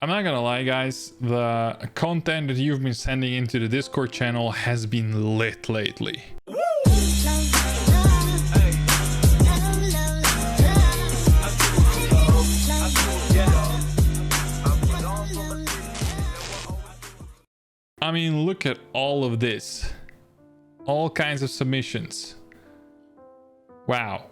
I'm not gonna lie, guys, the content that you've been sending into the Discord channel has been lit lately. I mean, look at all of this. All kinds of submissions. Wow.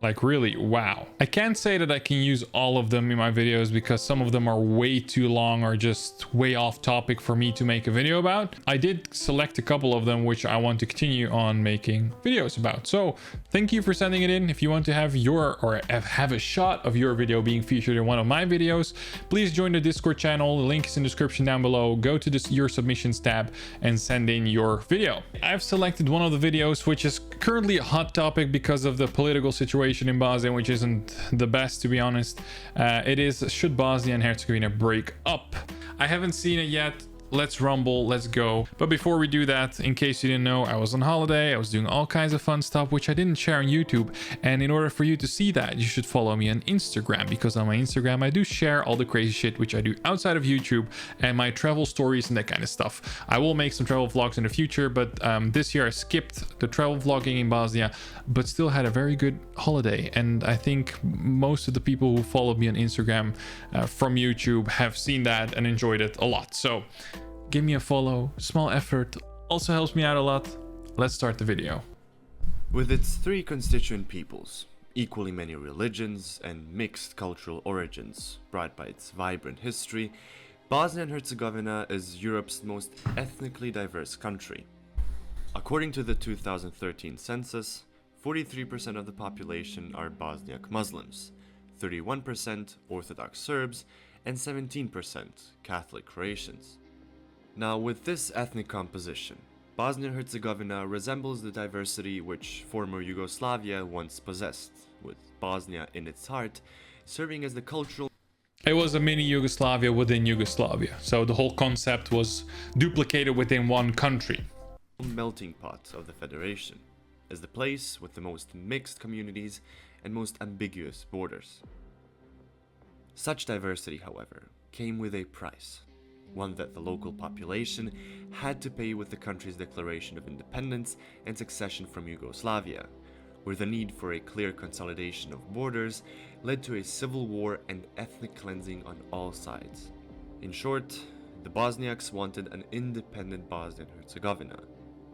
Like, really, wow. I can't say that I can use all of them in my videos because some of them are way too long or just way off topic for me to make a video about. I did select a couple of them which I want to continue on making videos about. So thank you for sending it in. If you want to have have a shot of your video being featured in one of my videos, please join the Discord channel. The link is in the description down below. Go to your submissions tab and send in your video. I've selected one of the videos which is currently a hot topic because of the political situation in Bosnia, which isn't the best, to be honest. It is, should Bosnia and Herzegovina break up? I haven't seen it yet. Let's rumble, let's go. But before we do that, in case you didn't know, I was on holiday. I was doing all kinds of fun stuff which I didn't share on YouTube, and in order for you to see that, you should follow me on Instagram, because on my Instagram I do share all the crazy shit which I do outside of YouTube and my travel stories and that kind of stuff. I will make some travel vlogs in the future, but this year I skipped the travel vlogging in Bosnia, but still had a very good holiday. And I think most of the people who followed me on Instagram from YouTube have seen that and enjoyed it a lot. So give me a follow, small effort, also helps me out a lot. Let's start the video. With its three constituent peoples, equally many religions, and mixed cultural origins brought by its vibrant history, Bosnia and Herzegovina is Europe's most ethnically diverse country. According to the 2013 census, 43% of the population are Bosniak Muslims, 31% Orthodox Serbs, and 17% Catholic Croatians. Now, with this ethnic composition, Bosnia-Herzegovina resembles the diversity which former Yugoslavia once possessed, with Bosnia in its heart serving as the cultural... It was a mini Yugoslavia within Yugoslavia, so the whole concept was duplicated within one country. melting pot of the Federation, as the place with the most mixed communities and most ambiguous borders. Such diversity, however, came with a price. One that the local population had to pay with the country's declaration of independence and secession from Yugoslavia, where the need for a clear consolidation of borders led to a civil war and ethnic cleansing on all sides. In short, the Bosniaks wanted an independent Bosnia and Herzegovina,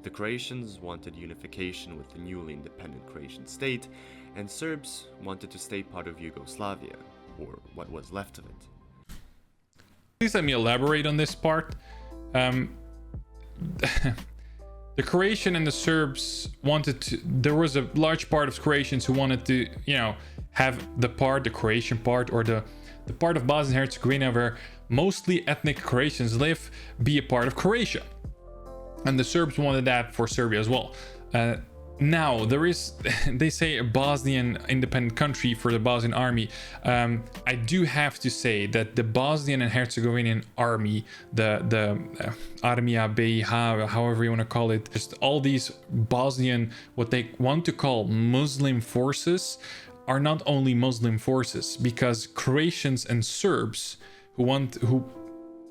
the Croatians wanted unification with the newly independent Croatian state, and Serbs wanted to stay part of Yugoslavia, or what was left of it. Please let me elaborate on this part. The Croatian and the Serbs wanted to, there was a large part of Croatians who wanted to, have the Croatian part, or the part of Bosnia and Herzegovina where mostly ethnic Croatians live, be a part of Croatia. And the Serbs wanted that for Serbia as well. Now, there is, they say, a Bosnian independent country for the Bosnian army. I do have to say that the Bosnian and Herzegovinian army, the Armija BiH, however you want to call it, just all these Bosnian, what they want to call Muslim forces, are not only Muslim forces, because Croatians and Serbs who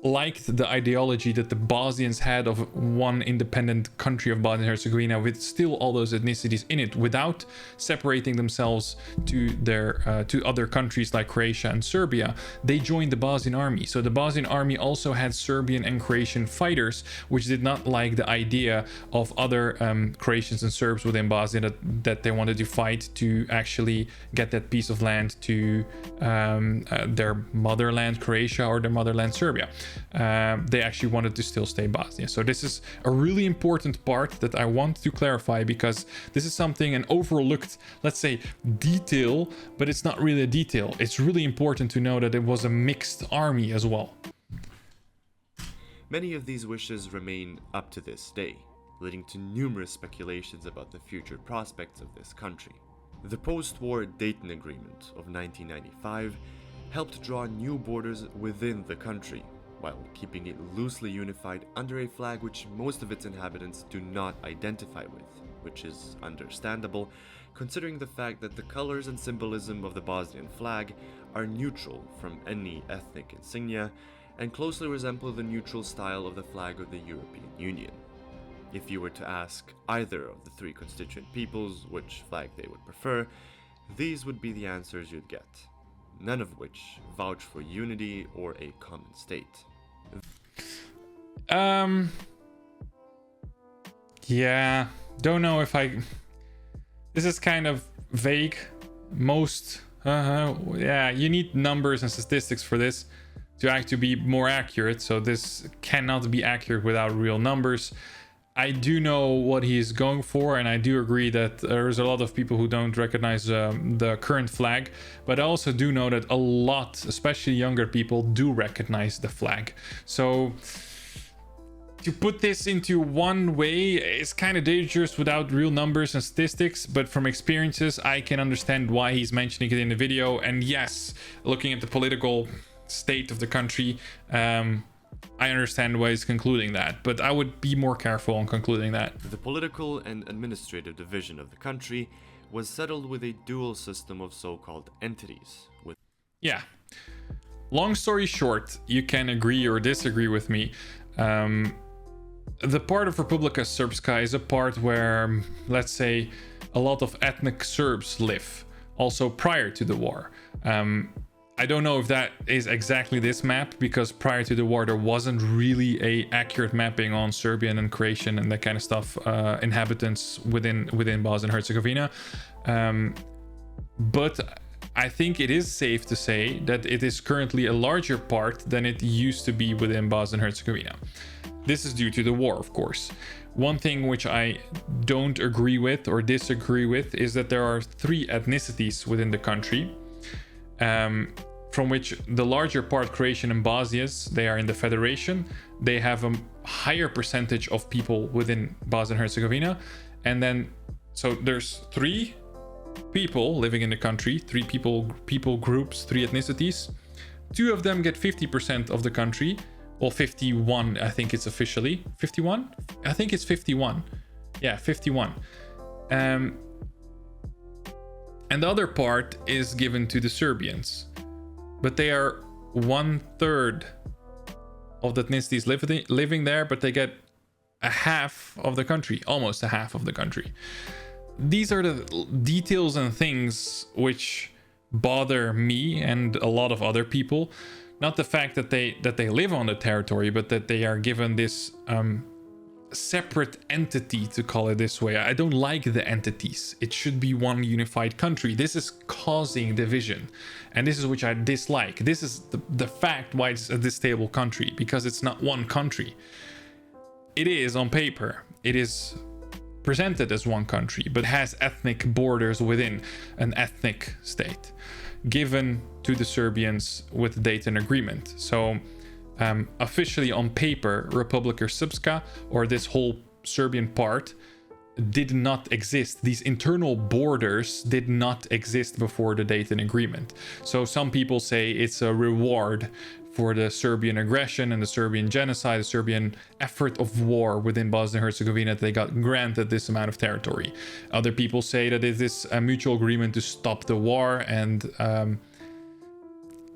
liked the ideology that the Bosnians had of one independent country of Bosnia and Herzegovina with still all those ethnicities in it, without separating themselves to their to other countries like Croatia and Serbia. They joined the Bosnian army. So the Bosnian army also had Serbian and Croatian fighters, which did not like the idea of other Croatians and Serbs within Bosnia that they wanted to fight to actually get that piece of land to their motherland Croatia or their motherland Serbia. They actually wanted to still stay Bosnia. So this is a really important part that I want to clarify, because this is something, an overlooked, let's say, detail, but it's not really a detail. It's really important to know that it was a mixed army as well. Many of these wishes remain up to this day, leading to numerous speculations about the future prospects of this country. The post-war Dayton Agreement of 1995 helped draw new borders within the country, while keeping it loosely unified under a flag which most of its inhabitants do not identify with, which is understandable considering the fact that the colors and symbolism of the Bosnian flag are neutral from any ethnic insignia, and closely resemble the neutral style of the flag of the European Union. If you were to ask either of the three constituent peoples which flag they would prefer, these would be the answers you'd get, none of which vouch for unity or a common state. Yeah, don't know if I... This is kind of vague. Yeah, you need numbers and statistics for this to actually be more accurate, so this cannot be accurate without real numbers. I do know what he's going for, and I do agree that there's a lot of people who don't recognize the current flag, but I also do know that a lot, especially younger people, do recognize the flag. So to put this into one way is kind of dangerous without real numbers and statistics, but from experiences I can understand why he's mentioning it in the video. And yes, looking at the political state of the country, I understand why he's concluding that, but I would be more careful on concluding that. The political and administrative division of the country was settled with a dual system of so-called entities. Yeah. Long story short, you can agree or disagree with me. The part of Republika Srpska is a part where, let's say, a lot of ethnic Serbs live, also prior to the war. I don't know if that is exactly this map, because prior to the war there wasn't really a accurate mapping on Serbian and Croatian and that kind of stuff, inhabitants within Bosnia-Herzegovina. But I think it is safe to say that it is currently a larger part than it used to be within Bosnia-Herzegovina. This is due to the war, of course. One thing which I don't agree with or disagree with is that there are three ethnicities within the country. From which the larger part, Croatian and Bosnians, they are in the federation. They have a higher percentage of people within Bosnia-Herzegovina. And then, so there's three people living in the country, three people groups, three ethnicities. Two of them get 50% of the country. Well, 51, I think it's officially. 51? I think it's 51. Yeah, 51. And the other part is given to the Serbians. But they are 1/3 of the ethnicities living there, but they get a half of the country, almost a half of the country. These are the details and things which bother me and a lot of other people. Not the fact that they live on the territory, but that they are given this separate entity, to call it this way. I don't like the entities. It should be one unified country. This is causing division, and this is which I dislike. This is the fact why it's a distable country, because it's not one country. It is on paper, it is presented as one country, but has ethnic borders within an ethnic state given to the Serbians with the Dayton Agreement. So officially on paper, Republika Srpska, or this whole Serbian part, did not exist. These internal borders did not exist before the Dayton Agreement. So some people say it's a reward for the Serbian aggression and the Serbian genocide, the Serbian effort of war within Bosnia-Herzegovina, that they got granted this amount of territory. Other people say that it is a mutual agreement to stop the war, and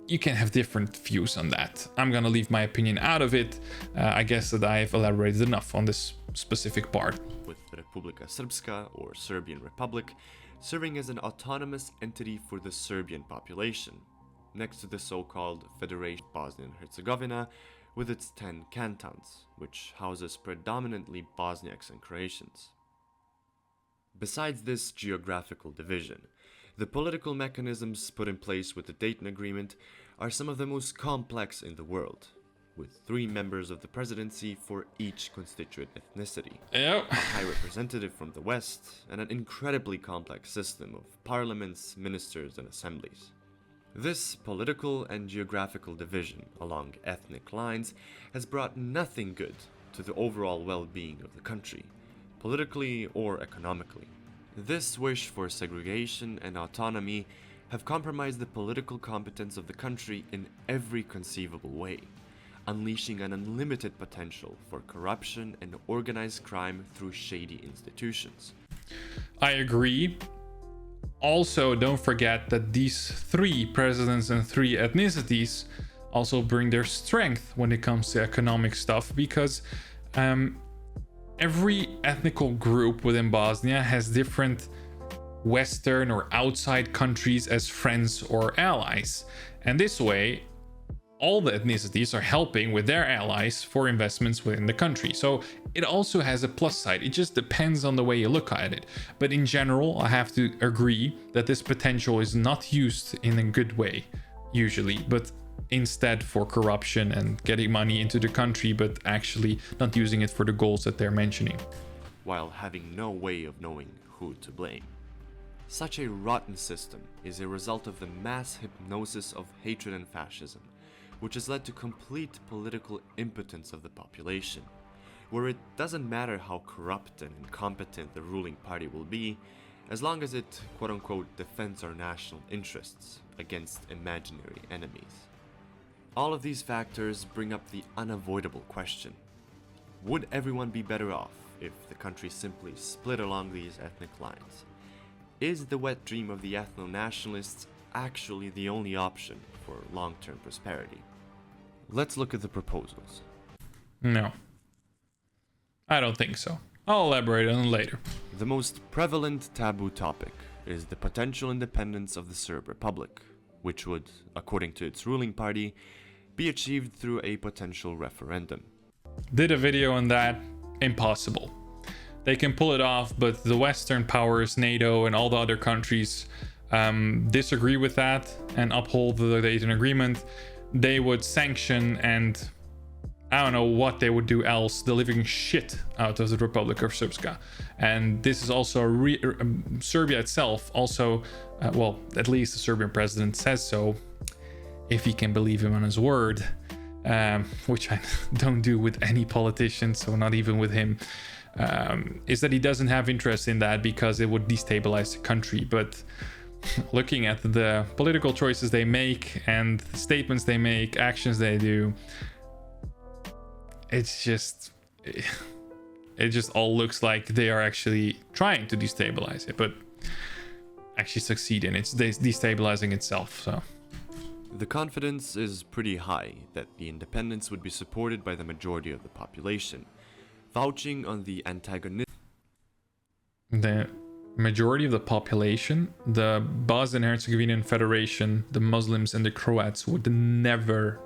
you can have different views on that. I'm gonna leave my opinion out of it. I guess that I've elaborated enough on this specific part. With Republika Srpska, or Serbian Republic, serving as an autonomous entity for the Serbian population, next to the so-called Federation Bosnia and Herzegovina, with its 10 cantons, which houses predominantly Bosniaks and Croatians. Besides this geographical division, the political mechanisms put in place with the Dayton Agreement are some of the most complex in the world, with 3 members of the presidency for each constituent ethnicity, Yep. a high representative from the West, and an incredibly complex system of parliaments, ministers, and assemblies. This political and geographical division along ethnic lines has brought nothing good to the overall well-being of the country, politically or economically. This wish for segregation and autonomy have compromised the political competence of the country in every conceivable way, unleashing an unlimited potential for corruption and organized crime through shady institutions. I agree. Also, don't forget that these 3 presidents and 3 ethnicities also bring their strength when it comes to economic stuff, because every ethnical group within Bosnia has different Western or outside countries as friends or allies. And this way, all the ethnicities are helping with their allies for investments within the country. So it also has a plus side. It just depends on the way you look at it. But in general, I have to agree that this potential is not used in a good way, usually, but instead for corruption and getting money into the country, but actually not using it for the goals that they're mentioning, while having no way of knowing who to blame. Such a rotten system is a result of the mass hypnosis of hatred and fascism, which has led to complete political impotence of the population, where it doesn't matter how corrupt and incompetent the ruling party will be, as long as it quote-unquote defends our national interests against imaginary enemies. All of these factors bring up the unavoidable question: would everyone be better off if the country simply split along these ethnic lines? Is the wet dream of the ethno-nationalists actually the only option for long-term prosperity? Let's look at the proposals. No, I don't think so. I'll elaborate on it later. The most prevalent taboo topic is the potential independence of the Serb Republic, which would, according to its ruling party, be achieved through a potential referendum. Did a video on that. Impossible. They can pull it off, but the Western powers, NATO, and all the other countries disagree with that and uphold the Dayton Agreement. They would sanction, and I don't know what they would do else, the living shit out of the Republic of Srpska. And this is also Serbia itself also, well, at least the Serbian president says so, if he can believe him on his word, which I don't do with any politician, so not even with him, is that he doesn't have interest in that because it would destabilize the country. But looking at the political choices they make and statements they make, actions they do, it just all looks like they are actually trying to destabilize it, but actually succeed in it. It's destabilizing itself. So the confidence is pretty high that the independence would be supported by the majority of the population, vouching on the antagonistic. The majority of the population, the Bosnian-Herzegovina Federation, the Muslims and the Croats would never,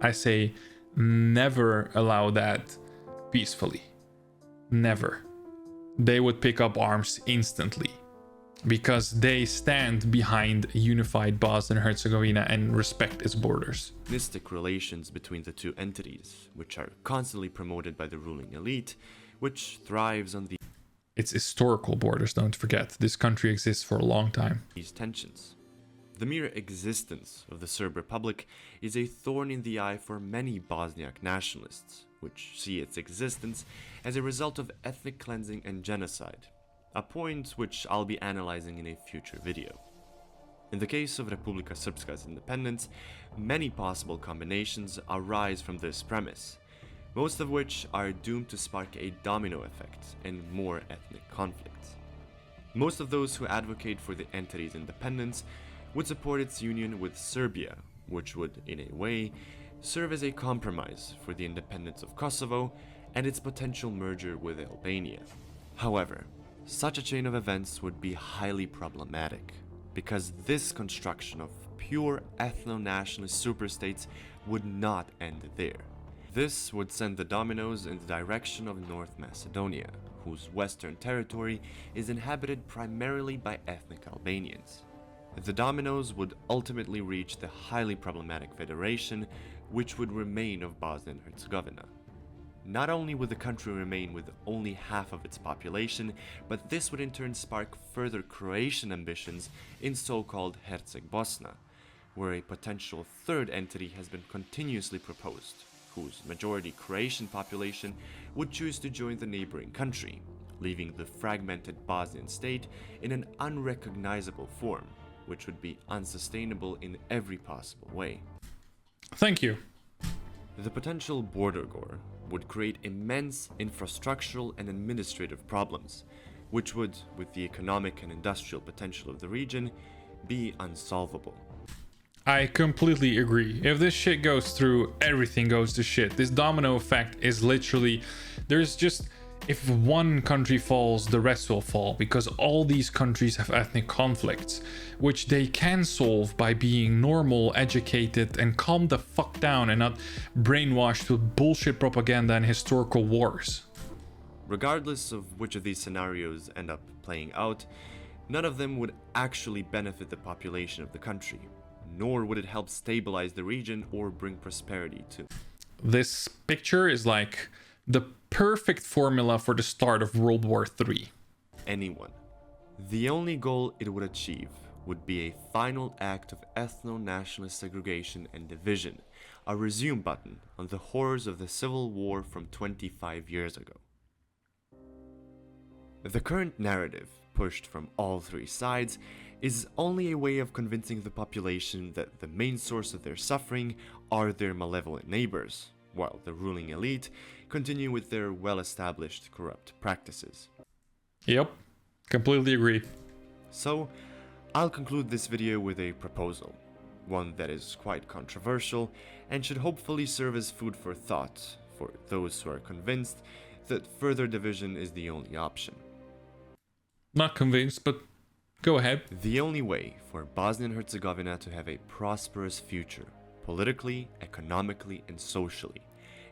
I say never, allow that peacefully. Never. They would pick up arms instantly because they stand behind a unified Bosnia-Herzegovina and respect its borders. Mystic relations between the two entities, which are constantly promoted by the ruling elite, which thrives on its historical borders, don't forget. This country exists for a long time. These tensions. The mere existence of the Serb Republic is a thorn in the eye for many Bosniak nationalists, which see its existence as a result of ethnic cleansing and genocide, a point which I'll be analyzing in a future video. In the case of Republika Srpska's independence, many possible combinations arise from this premise, most of which are doomed to spark a domino effect and more ethnic conflicts. Most of those who advocate for the entity's independence would support its union with Serbia, which would, in a way, serve as a compromise for the independence of Kosovo and its potential merger with Albania. However, such a chain of events would be highly problematic, because this construction of pure ethno-nationalist superstates would not end there. This would send the dominoes in the direction of North Macedonia, whose western territory is inhabited primarily by ethnic Albanians. The dominoes would ultimately reach the highly problematic federation, which would remain of Bosnia and Herzegovina. Not only would the country remain with only half of its population, but this would in turn spark further Croatian ambitions in so-called Herceg Bosna, where a potential third entity has been continuously proposed, whose majority Croatian population would choose to join the neighboring country, leaving the fragmented Bosnian state in an unrecognizable form, which would be unsustainable in every possible way. Thank you. The potential border war would create immense infrastructural and administrative problems, which would, with the economic and industrial potential of the region, be unsolvable. I completely agree. If this shit goes through, everything goes to shit. This domino effect is literally, there's just, if one country falls, the rest will fall, because all these countries have ethnic conflicts, which they can solve by being normal, educated, and calm the fuck down and not brainwashed with bullshit propaganda and historical wars. Regardless of which of these scenarios end up playing out, none of them would actually benefit the population of the country, nor would it help stabilize the region or bring prosperity to. This picture is like the perfect formula for the start of World War III. Anyone. The only goal it would achieve would be a final act of ethno-nationalist segregation and division, a resume button on the horrors of the civil war from 25 years ago. The current narrative, pushed from all three sides, is only a way of convincing the population that the main source of their suffering are their malevolent neighbors, while the ruling elite continue with their well-established corrupt practices. Yep, completely agree. So, I'll conclude this video with a proposal, one that is quite controversial and should hopefully serve as food for thought for those who are convinced that further division is the only option. Not convinced, but go ahead. The only way for Bosnia-Herzegovina to have a prosperous future, politically, economically, and socially,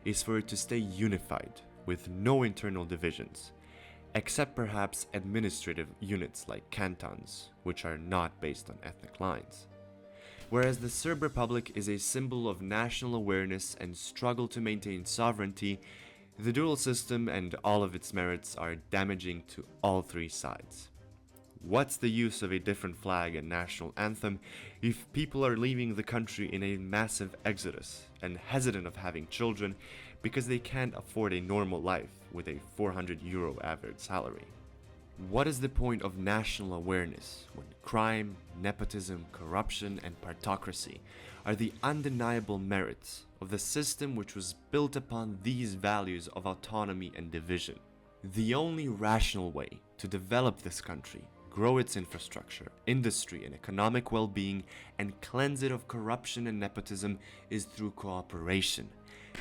is for it to stay unified with no internal divisions, except perhaps administrative units like cantons, which are not based on ethnic lines. Whereas the Serb Republic is a symbol of national awareness and struggle to maintain sovereignty, the dual system and all of its merits are damaging to all three sides. What's the use of a different flag and national anthem if people are leaving the country in a massive exodus and hesitant of having children because they can't afford a normal life with a €400 average salary? What is the point of national awareness when crime, nepotism, corruption, and partocracy are the undeniable merits of the system which was built upon these values of autonomy and division? The only rational way to develop this country, grow its infrastructure, industry, and economic well-being, and cleanse it of corruption and nepotism is through cooperation,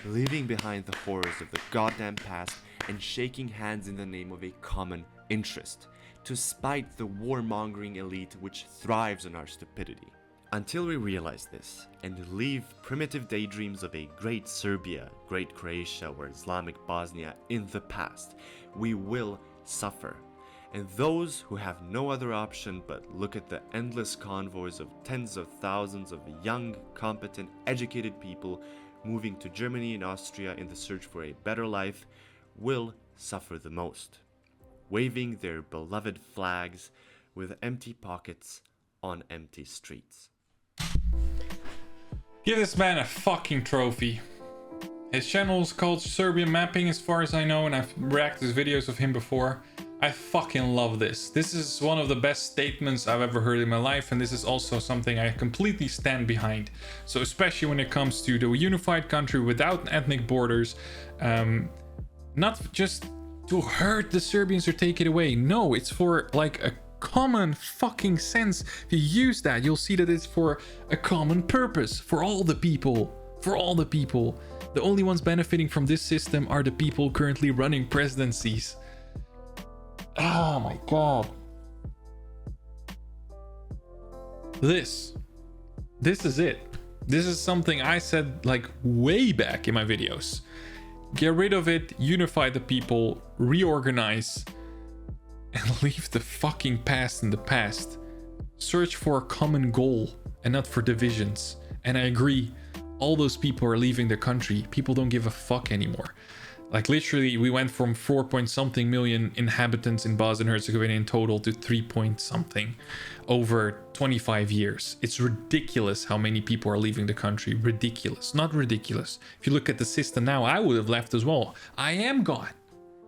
leaving behind the horrors of the goddamn past and shaking hands in the name of a common interest, to spite the warmongering elite which thrives on our stupidity. Until we realize this and leave primitive daydreams of a great Serbia, great Croatia, or Islamic Bosnia in the past, we will suffer. And those who have no other option but look at the endless convoys of tens of thousands of young, competent, educated people moving to Germany and Austria in the search for a better life will suffer the most, waving their beloved flags with empty pockets on empty streets. Give this man a fucking trophy. His channel is called Serbian Mapping as far as I know, and I've reacted to videos of him before. I fucking love this. This is one of the best statements I've ever heard in my life, and this is also something I completely stand behind. So especially when it comes to the unified country without ethnic borders, not just to hurt the Serbians or take it away. No, it's for like a common fucking sense. If you use that, you'll see that it's for a common purpose, for all the people. For all the people. The only ones benefiting from this system are the people currently running presidencies. Oh my god. This is it. This is something I said like way back in my videos. Get rid of it, unify the people, reorganize, and leave the fucking past in the past. Search for a common goal and not for divisions. And I agree, all those people are leaving the country. People don't give a fuck anymore. Like literally, we went from 4-point-something million inhabitants in Bosnia-Herzegovina in total to 3-point-something over 25 years. It's ridiculous how many people are leaving the country. Ridiculous. Not ridiculous. If you look at the system now, I would have left as well. I am gone.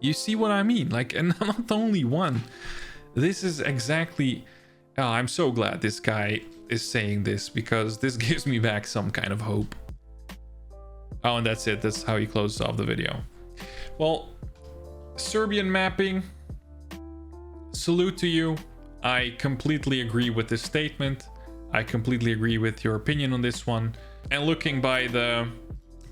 You see what I mean? Like, and I'm not the only one. This is exactly... Oh, I'm so glad this guy is saying this, because this gives me back some kind of hope. Oh, and that's it. That's how he closes off the video. Well, Serbian Mapping, salute to you. I completely agree with this statement. I completely agree with your opinion on this one. And looking by the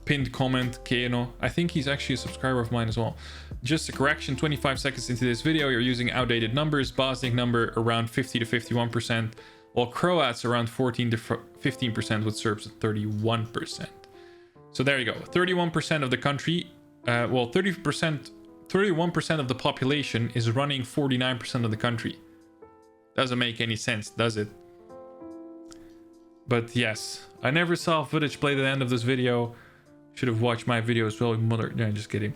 pinned comment, Keno, I think he's actually a subscriber of mine as well. Just a correction, 25 seconds into this video, you're using outdated numbers. Bosniak number around 50 to 51%, while Croats around 14 to 15%, with Serbs at 31%. So there you go, 31% of the country, 31% of the population is running 49% of the country. Doesn't make any sense, does it? But yes, I never saw footage played at the end of this video. Should have watched my video as well, mother. No, just kidding.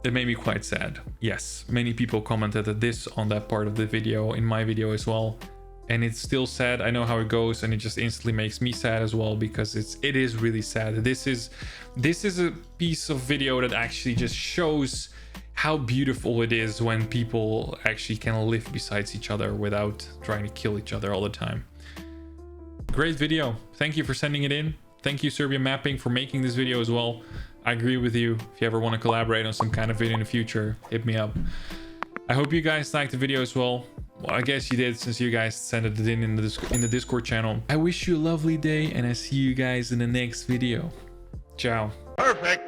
It made me quite sad. Yes, many people commented at this on that part of the video, in my video as well. And it's still sad. I know how it goes, and it just instantly makes me sad as well, because it is really sad. This is a piece of video that actually just shows how beautiful it is when people actually can live beside each other without trying to kill each other all the time. Great video. Thank you for sending it in. Thank you, Serbia Mapping, for making this video as well. I agree with you. If you ever want to collaborate on some kind of video in the future, hit me up. I hope you guys liked the video as well. Well, I guess you did, since you guys sent it in the Discord channel. I wish you a lovely day, and I see you guys in the next video. Ciao. Perfect.